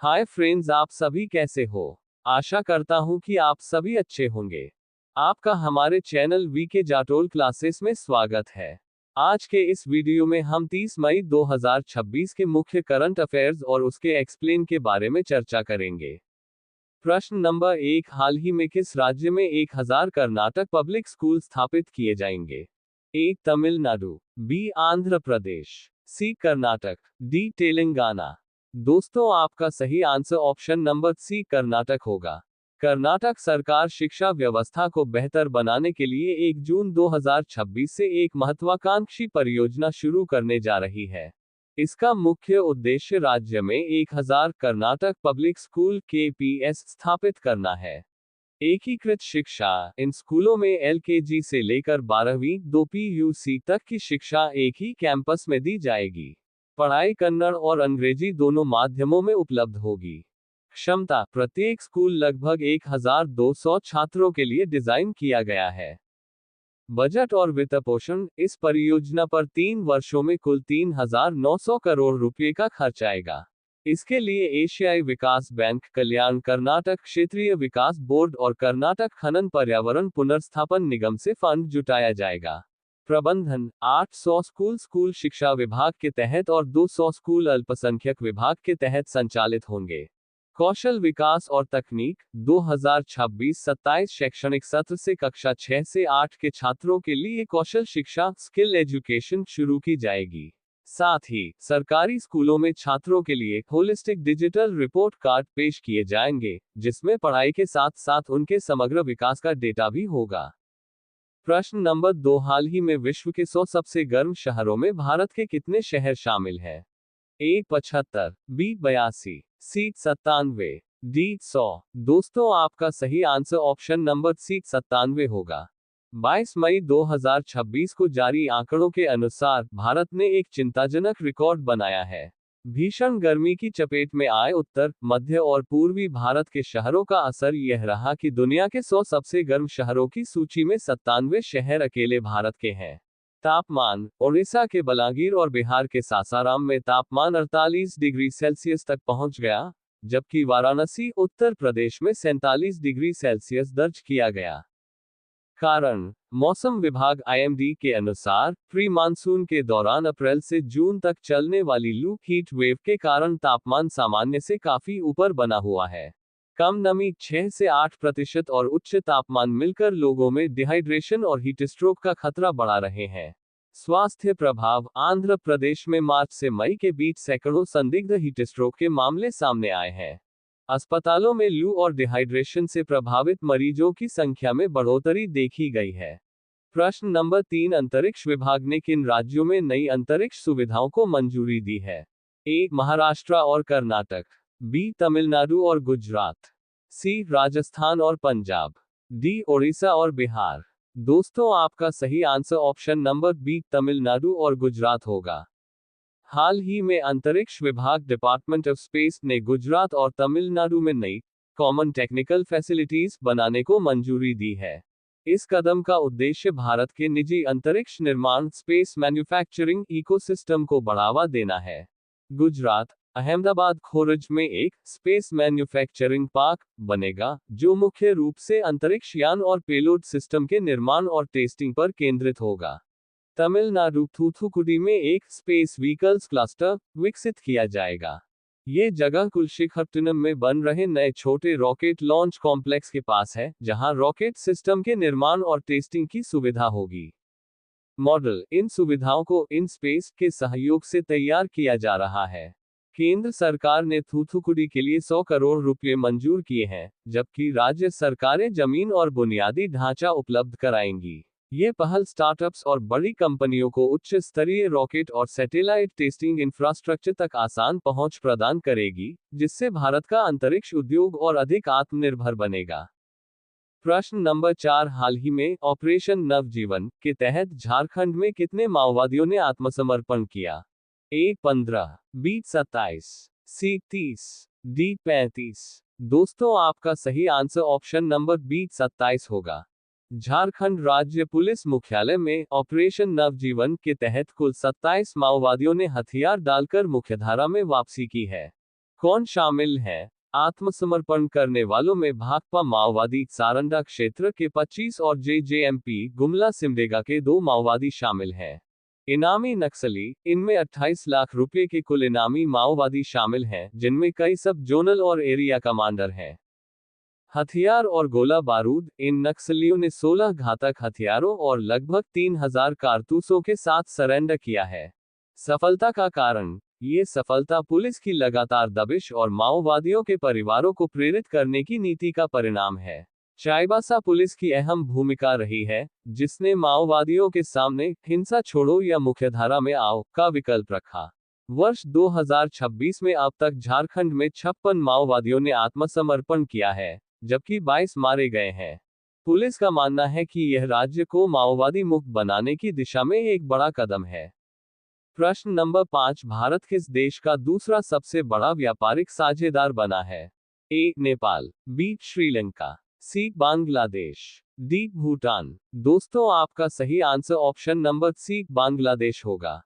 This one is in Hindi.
हाय फ्रेंड्स, आप सभी कैसे हो। आशा करता हूं कि आप सभी अच्छे होंगे। आपका हमारे चैनल वीके जाटोल क्लासेस में स्वागत है। आज के इस वीडियो में हम 30 मई 2026 के मुख्य करंट अफेयर्स और उसके एक्सप्लेन के बारे में चर्चा करेंगे। प्रश्न नंबर 1, हाल ही में किस राज्य में 1000 कर्नाटक पब्लिक स्कूल स्थापित किए जाएंगे? A Tamil Nadu, B Andhra Pradesh, C Karnataka, D Telangana. दोस्तों, आपका सही answer option number C Karnataka होगा। कर्नाटक सरकार शिक्षा व्यवस्था को बेहतर बनाने के लिए 1 जून 2026 से एक महत्वाकांक्षी परियोजना शुरू करने जा रही है। इसका मुख्य उद्देश्य राज्य में 1000 कर्नाटक पब्लिक स्कूल केपीएस स्थापित करना है। एकीकृत शिक्षा, इन स्कूलों में एलकेजी से लेकर 12वीं 2 पीयूसी तक की शिक्षा एक ही कैंपस में दी जाएगी। पढ़ाई कन्नड़ और अंग्रेजी दोनों माध्यमों में उपलब्ध होगी। क्षमता, प्रत्येक स्कूल लगभग 1200 छात्रों के लिए डिजाइन किया गया है। बजट और वित्तपोषण, इस परियोजना पर 3 वर्षों में कुल 3900 करोड़ रुपए का खर्च आएगा। इसके लिए एशियाई विकास बैंक, कल्याण कर्नाटक क्षेत्रीय विकास बोर्ड और कर्नाटक खनन पर्यावरण पुनर्स्थापन निगम से फंड जुटाया जाएगा। प्रबंधन, 800 स्कूल स्कूल शिक्षा विभाग के तहत और 200 स्कूल अल्पसंख्यक विभाग के तहत संचालित होंगे। कौशल विकास और तकनीक, 2026-27 शैक्षणिक सत्र से कक्षा 6 से 8 के छात्रों के लिए कौशल शिक्षा स्किल एजुकेशन शुरू की जाएगी। साथ ही सरकारी स्कूलों में छात्रों के लिए होलिस्टिक डिजिटल रिपोर्ट कार्ड पेश किए जाएंगे, जिसमें पढ़ाई के साथ साथ उनके समग्र विकास का डेटा भी होगा। प्रश्न नंबर 2, हाल ही में विश्व के 100 सबसे गर्म शहरों में भारत के कितने शहर शामिल हैं? ए 75, बी 82, सी 97, डी 100। दोस्तों, आपका सही आंसर ऑप्शन नंबर सी 97 होगा। 22 मई 2026 को जारी आंकड़ों के अनुसार भारत ने एक चिंताजनक रिकॉर्ड बनाया है। भीषण गर्मी की चपेट में आए उत्तर, मध्य और पूर्वी भारत के शहरों का असर यह रहा कि दुनिया के 100 सबसे गर्म शहरों की सूची में 97 शहर अकेले भारत के हैं। तापमान, ओडिशा के बलांगीर और बिहार के सासाराम में तापमान 48 डिग्री सेल्सियस तक पहुंच गया, जबकि वाराणसी, उत्तर प्रदेश में 47 डिग्री सेल्सियस दर्ज किया गया। कारण, मौसम विभाग आईएमडी के अनुसार प्री मानसून के दौरान अप्रैल से जून तक चलने वाली लू हीट वेव के कारण तापमान सामान्य से काफी ऊपर बना हुआ है। कम नमी 6 से 8% और उच्च तापमान मिलकर लोगों में डिहाइड्रेशन और हीट स्ट्रोक का खतरा बढ़ा रहे हैं। स्वास्थ्य प्रभाव, आंध्र प्रदेश में मार्च से मई के बीच सैकड़ों संदिग्ध हीट स्ट्रोक के मामले सामने आए हैं। अस्पतालों में लू और डिहाइड्रेशन से प्रभावित मरीजों की संख्या में बढ़ोतरी देखी गई है। प्रश्न नंबर 3, अंतरिक्ष विभाग ने किन राज्यों में नई अंतरिक्ष सुविधाओं को मंजूरी दी है? ए महाराष्ट्र और कर्नाटक, बी तमिलनाडु और गुजरात, सी राजस्थान और पंजाब, डी ओडिशा और बिहार। दोस्तों, आपका सही answer option number B Tamil Nadu और गुजरात होगा। हाल ही में अंतरिक्ष विभाग डिपार्टमेंट ऑफ स्पेस ने गुजरात और तमिलनाडु में नई कॉमन टेक्निकल फैसिलिटीज बनाने को मंजूरी दी है। इस कदम का उद्देश्य भारत के निजी अंतरिक्ष निर्माण स्पेस मैन्युफैक्चरिंग इकोसिस्टम को बढ़ावा देना है। गुजरात, अहमदाबाद खोरज में एक स्पेस मैन्युफैक्चरिंग पार्क बनेगा, जो मुख्य रूप से अंतरिक्ष यान और पेलोड सिस्टम के निर्माण और टेस्टिंग पर केंद्रित होगा। तमिलनाडु थूथुकुडी में एक स्पेस व्हीकल्स क्लस्टर विकसित किया जाएगा। ये जगह कुलशिखरपट्टनम में बन रहे नए छोटे रॉकेट लॉन्च कॉम्प्लेक्स के पास है, जहां रॉकेट सिस्टम के निर्माण और टेस्टिंग की सुविधा होगी। मॉडल, इन सुविधाओं को इन स्पेस के सहयोग से तैयार किया जा रहा है। केंद्र सरकार ने थूथुकुडी के लिए 100 करोड़ रुपए मंजूर किए हैं, जबकि राज्य सरकारें जमीन और बुनियादी ढांचा उपलब्ध कराएंगी। ये पहल स्टार्टअप्स और बड़ी कंपनियों को उच्च स्तरीय रॉकेट और सैटेलाइट टेस्टिंग इंफ्रास्ट्रक्चर तक आसान पहुंच प्रदान करेगी, जिससे भारत का अंतरिक्ष उद्योग और अधिक आत्मनिर्भर बनेगा। प्रश्न नंबर 4, हाल ही में ऑपरेशन नवजीवन के तहत झारखंड में कितने माओवादियों ने आत्मसमर्पण किया? ए 15, बी 27, सी 30, डी 35। दोस्तों, आपका सही आंसर ऑप्शन नंबर बी 27 होगा। झारखंड राज्य पुलिस मुख्यालय में ऑपरेशन नवजीवन के तहत कुल 27 माओवादियों ने हथियार डालकर मुख्यधारा में वापसी की है। कौन शामिल हैं? आत्मसमर्पण करने वालों में भाकपा माओवादी सारंडा क्षेत्र के 25 और जेजेएमपी गुमला सिमडेगा के 2 माओवादी शामिल हैं। इनामी नक्सली, इनमें 28 लाख रुपए के कुल इनामी माओवादी शामिल हैं, जिनमें कई सब जोनल और एरिया कमांडर हैं। हथियार और गोला बारूद, इन नक्सलियों ने 16 घातक हथियारों और लगभग 3000 कारतूसों के साथ सरेंडर किया है। सफलता का कारण, ये सफलता पुलिस की लगातार दबिश और माओवादियों के परिवारों को प्रेरित करने की नीति का परिणाम है। चाईबासा पुलिस की अहम भूमिका रही है, जिसने माओवादियों के सामने हिंसा छोड़ो या मुख्यधारा में आओ का विकल्प रखा। वर्ष 2026 में अब तक झारखंड में 56 माओवादियों ने आत्मसमर्पण किया है, जबकि 22 मारे गए हैं। पुलिस का मानना है कि यह राज्य को माओवादी मुक्त बनाने की दिशा में एक बड़ा कदम है। प्रश्न नंबर 5, भारत किस देश का दूसरा सबसे बड़ा व्यापारिक साझेदार बना है? A. Nepal, B. Sri Lanka, C. Bangladesh, D. Bhutan. दोस्तों, आपका सही answer option number C Bangladesh होगा।